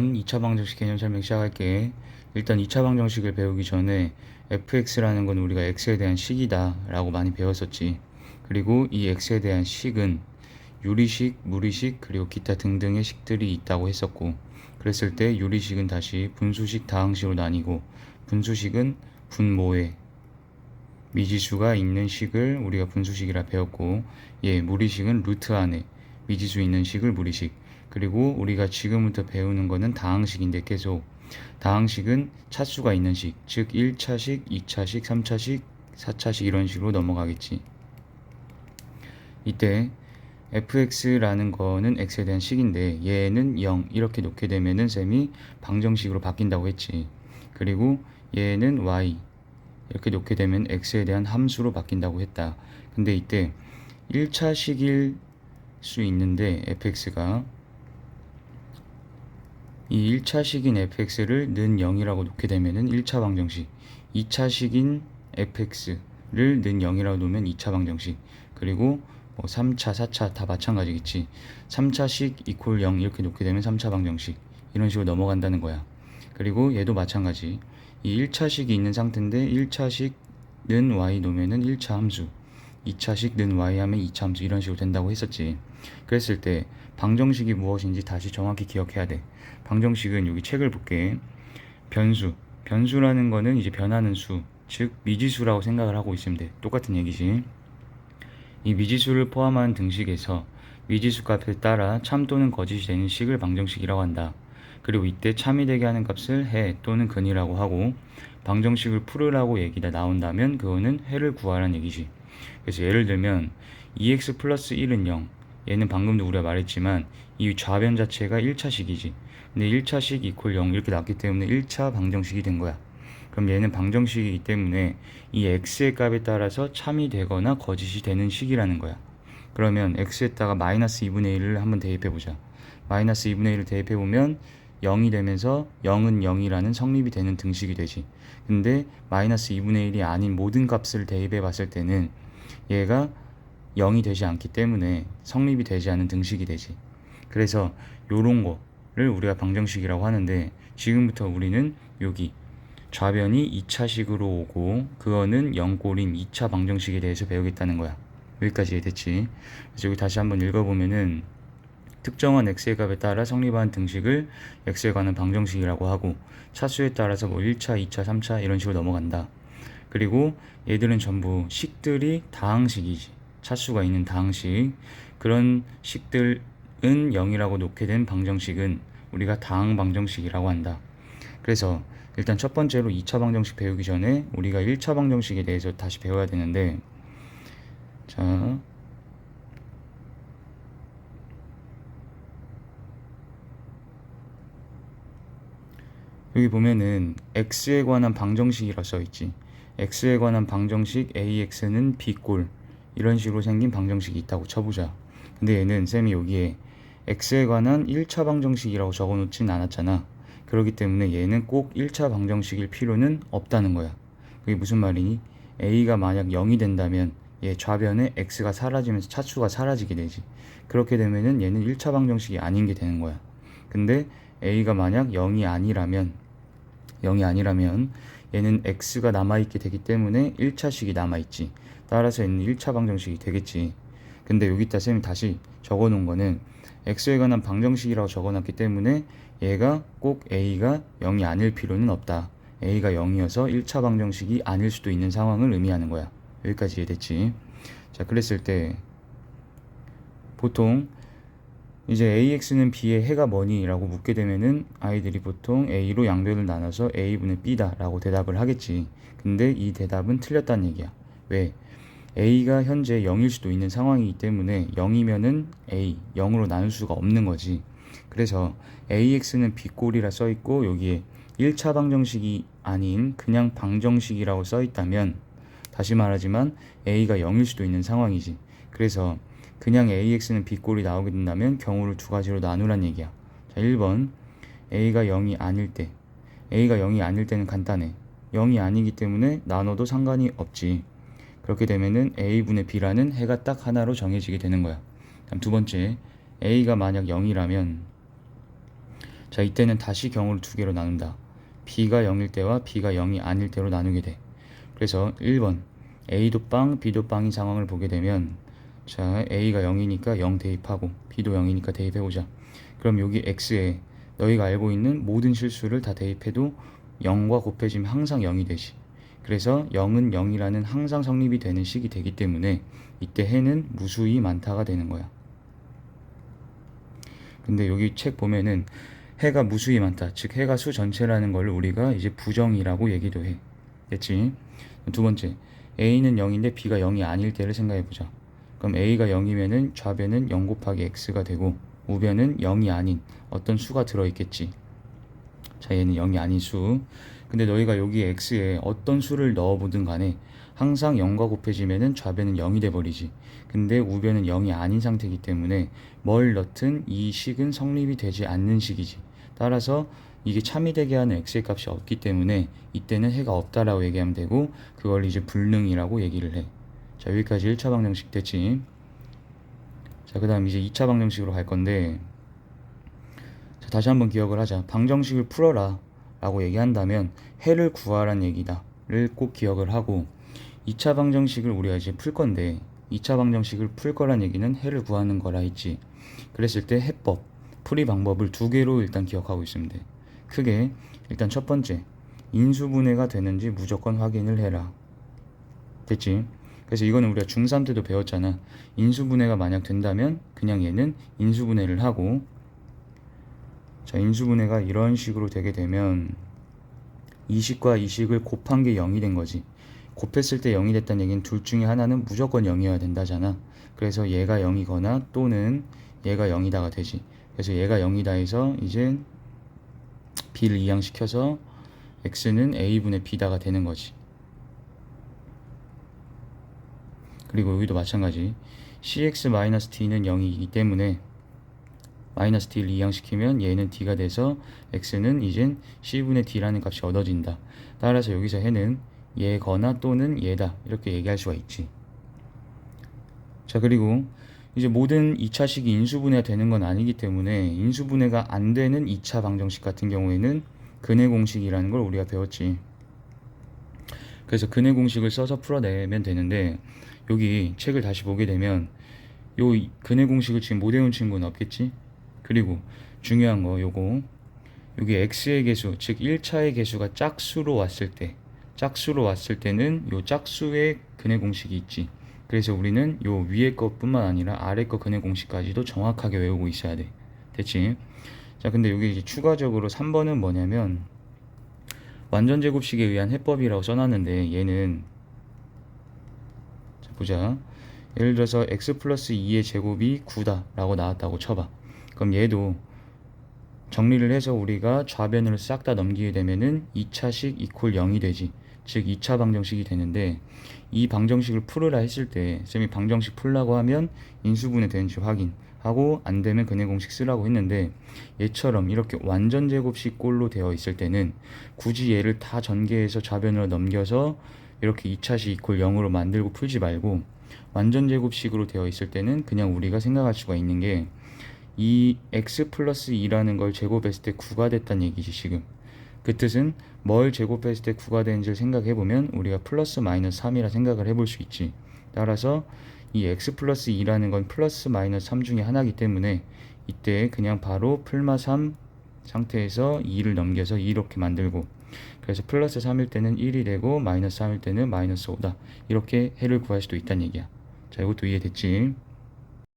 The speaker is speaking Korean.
한번 2차 방정식 개념 설명 시작할게. 일단 2차 방정식을 배우기 전에 fx라는 건 우리가 x에 대한 식이다 라고 많이 배웠었지. 그리고 이 x에 대한 식은 유리식, 무리식, 그리고 기타 등등의 식들이 있다고 했었고, 그랬을 때 유리식은 다시 분수식, 다항식으로 나뉘고, 분수식은 분모에 미지수가 있는 식을 우리가 분수식이라 배웠고, 무리식은 루트 안에 미지수 있는 식을 무리식. 그리고 우리가 지금부터 배우는 거는 다항식인데, 계속 다항식은 차수가 있는 식, 즉 1차식, 2차식, 3차식, 4차식 이런 식으로 넘어가겠지. 이때 fx라는 거는 x에 대한 식인데 얘는 0 이렇게 놓게 되면은 셈이 방정식으로 바뀐다고 했지. 그리고 얘는 y 이렇게 놓게 되면 x에 대한 함수로 바뀐다고 했다. 근데 이때 1차식일 수 있는데 fx가 이 1차식인 fx를 는 0이라고 놓게 되면은 1차 방정식, 2차식인 fx를 는 0이라고 놓으면 2차 방정식, 그리고 3차, 4차 다 마찬가지겠지. 3차식 이퀄 0 이렇게 놓게 되면 3차 방정식, 이런 식으로 넘어간다는 거야. 그리고 얘도 마찬가지. 이 1차식이 있는 상태인데 1차식 는 y 놓으면은 1차 함수, 2차식 는 y 하면 2차 함수, 이런 식으로 된다고 했었지. 그랬을 때 방정식이 무엇인지 다시 정확히 기억해야 돼. 방정식은 여기 책을 볼게. 변수라는 거는 이제 변하는 수, 즉 미지수라고 생각을 하고 있으면 돼. 똑같은 얘기지. 이 미지수를 포함한 등식에서 미지수 값에 따라 참 또는 거짓이 되는 식을 방정식이라고 한다. 그리고 이때 참이 되게 하는 값을 해 또는 근이라고 하고, 방정식을 풀으라고 얘기가 나온다면 그거는 해를 구하라는 얘기지. 그래서 예를 들면 2x 플러스 1은 0, 얘는 방금도 우리가 말했지만 이 좌변 자체가 1차식이지. 근데 1차식 이퀄 0 이렇게 나왔기 때문에 1차 방정식이 된 거야. 그럼 얘는 방정식이기 때문에 이 x의 값에 따라서 참이 되거나 거짓이 되는 식이라는 거야. 그러면 x에다가 마이너스 2분의 1을 한번 대입해보자. 마이너스 2분의 1을 대입해보면 0이 되면서 0은 0이라는 성립이 되는 등식이 되지. 근데 마이너스 2분의 1이 아닌 모든 값을 대입해 봤을 때는 얘가 0이 되지 않기 때문에 성립이 되지 않은 등식이 되지. 그래서 요런 거를 우리가 방정식이라고 하는데, 지금부터 우리는 여기 좌변이 2차식으로 오고 그거는 0꼴인 2차 방정식에 대해서 배우겠다는 거야. 여기까지 이해됐지? 그래서 여기 다시 한번 읽어보면은 특정한 x의 값에 따라 성립한 등식을 x에 관한 방정식이라고 하고, 차수에 따라서 1차, 2차, 3차 이런 식으로 넘어간다. 그리고 얘들은 전부 식들이 다항식이지. 차수가 있는 다항식. 그런 식들은 0이라고 놓게 된 방정식은 우리가 다항 방정식이라고 한다. 그래서 일단 첫 번째로 2차 방정식 배우기 전에 우리가 1차 방정식에 대해서 다시 배워야 되는데, 자, 여기 보면은 x에 관한 방정식이라 써있지. x에 관한 방정식 ax는 b꼴, 이런 식으로 생긴 방정식이 있다고 쳐보자. 근데 얘는 쌤이 여기에 x에 관한 1차 방정식이라고 적어놓진 않았잖아. 그렇기 때문에 얘는 꼭 1차 방정식일 필요는 없다는 거야. 그게 무슨 말이니? a가 만약 0이 된다면 얘 좌변에 x가 사라지면서 차수가 사라지게 되지. 그렇게 되면은 얘는 1차 방정식이 아닌 게 되는 거야. 근데 a가 만약 0이 아니라면 얘는 x가 남아있게 되기 때문에 1차식이 남아있지. 따라서 얘는 1차 방정식이 되겠지. 근데 여기다 쌤이 다시 적어놓은 거는 x에 관한 방정식이라고 적어놨기 때문에 얘가 꼭 a가 0이 아닐 필요는 없다. a가 0이어서 1차 방정식이 아닐 수도 있는 상황을 의미하는 거야. 여기까지 이해됐지? 자, 그랬을 때 보통 이제 AX는 B의 해가 뭐니? 라고 묻게 되면은 아이들이 보통 A로 양변을 나눠서 A분의 B다 라고 대답을 하겠지. 근데 이 대답은 틀렸다는 얘기야. 왜? A가 현재 0일 수도 있는 상황이기 때문에 0이면은 A, 0으로 나눌 수가 없는 거지. 그래서 AX는 B꼴이라 써있고 여기에 1차 방정식이 아닌 그냥 방정식이라고 써있다면, 다시 말하지만 A가 0일 수도 있는 상황이지. 그래서 그냥 AX는 B꼴이 나오게 된다면 경우를 두 가지로 나누란 얘기야. 자, 1번 A가 0이 아닐 때. A가 0이 아닐 때는 간단해. 0이 아니기 때문에 나눠도 상관이 없지. 그렇게 되면은 A분의 B라는 해가 딱 하나로 정해지게 되는 거야. 다음 두 번째, A가 만약 0이라면, 자, 자, 이때는 다시 경우를 두 개로 나눈다. b가 0일 때와 b가 0이 아닐 때로 나누게 돼. 그래서 1번 a도 빵, b도 빵인 상황을 보게 되면, 자, a가 0이니까 0 대입하고 b도 0이니까 대입해보자. 그럼 여기 x에 너희가 알고 있는 모든 실수를 다 대입해도 0과 곱해지면 항상 0이 되지. 그래서 0은 0이라는 항상 성립이 되는 식이 되기 때문에 이때 해는 무수히 많다가 되는 거야. 근데 여기 책 보면은 해가 무수히 많다, 즉 해가 수 전체라는 걸 우리가 이제 부정이라고 얘기도 해. 됐지? 두 번째, a는 0인데 b가 0이 아닐 때를 생각해보자. 그럼 a가 0이면은 좌변은 0 곱하기 x가 되고 우변은 0이 아닌 어떤 수가 들어있겠지. 자, 얘는 0이 아닌 수. 근데 너희가 여기 x에 어떤 수를 넣어보든 간에 항상 0과 곱해지면은 좌변은 0이 돼버리지. 근데 우변은 0이 아닌 상태이기 때문에 뭘 넣든 이 식은 성립이 되지 않는 식이지. 따라서 이게 참이 되게 하는 x의 값이 없기 때문에 이때는 해가 없다라고 얘기하면 되고, 그걸 이제 불능이라고 얘기를 해. 자, 여기까지 1차 방정식 됐지. 자, 그 다음 이제 2차 방정식으로 갈 건데, 자, 다시 한번 기억을 하자. 방정식을 풀어라 라고 얘기한다면 해를 구하란 얘기다를 꼭 기억을 하고, 2차 방정식을 우리가 이제 풀 건데 2차 방정식을 풀 거란 얘기는 해를 구하는 거라 했지. 그랬을 때 해법, 풀이 방법을 두 개로 일단 기억하고 있으면 돼. 크게 일단 첫 번째, 인수분해가 되는지 무조건 확인을 해라. 됐지? 그래서 이거는 우리가 중3 때도 배웠잖아. 인수분해가 만약 된다면 그냥 얘는 인수분해를 하고, 자, 인수분해가 이런 식으로 되게 되면 이 식과 이 식을 곱한 게 0이 된 거지. 곱했을 때 0이 됐다는 얘기는 둘 중에 하나는 무조건 0이어야 된다잖아. 그래서 얘가 0이거나 또는 얘가 0이다가 되지. 그래서 얘가 0이다 해서 이제 b를 이항시켜서 x는 a분의 b다가 되는 거지. 그리고 여기도 마찬가지. cx-t는 0이기 때문에 마이너스 t를 이항시키면 얘는 d가 돼서 x는 이젠 c분의 d라는 값이 얻어진다. 따라서 여기서 해는 얘거나 또는 얘다 이렇게 얘기할 수가 있지. 자, 그리고 이제 모든 2차식이 인수분해가 되는 건 아니기 때문에 인수분해가 안 되는 2차 방정식 같은 경우에는 근해 공식이라는 걸 우리가 배웠지. 그래서 근해 공식을 써서 풀어내면 되는데, 여기 책을 다시 보게 되면 요 근해 공식을 지금 못 외운 친구는 없겠지. 그리고 중요한 거 요거, 여기 x의 개수, 즉 1차의 개수가 짝수로 왔을 때는 요 짝수의 근해 공식이 있지. 그래서 우리는 요 위에 것뿐만 아니라 아래 거 근해 공식까지도 정확하게 외우고 있어야 돼. 됐지? 자, 근데 여기 이제 추가적으로 3번은 뭐냐면 완전 제곱식에 의한 해법이라고 써놨는데, 얘는 자, 보자. 예를 들어서 x 플러스 2의 제곱이 9다 라고 나왔다고 쳐봐. 그럼 얘도 정리를 해서 우리가 좌변으로 싹 다 넘기게 되면은 2차식 이퀄 0이 되지. 즉 2차 방정식이 되는데, 이 방정식을 풀으라 했을 때 쌤이 방정식 풀라고 하면 인수분해 되는지 확인하고 안 되면 근해 공식 쓰라고 했는데, 얘처럼 이렇게 완전 제곱식 꼴로 되어 있을 때는 굳이 얘를 다 전개해서 좌변으로 넘겨서 이렇게 2차식 이퀄 0으로 만들고 풀지 말고, 완전 제곱식으로 되어 있을 때는 그냥 우리가 생각할 수가 있는 게 이 x 플러스 2라는 걸 제곱했을 때 9가 됐다는 얘기지. 지금 그 뜻은 뭘 제곱했을 때 9가 되는지를 생각해보면 우리가 플러스 마이너스 3이라 생각을 해볼 수 있지. 따라서 이 x 플러스 2라는 건 플러스 마이너스 3 중에 하나이기 때문에 이때 그냥 바로 플마 3 상태에서 2를 넘겨서 이렇게 만들고, 그래서 플러스 3일 때는 1이 되고 마이너스 3일 때는 마이너스 5다 이렇게 해를 구할 수도 있다는 얘기야. 자, 이것도 이해됐지?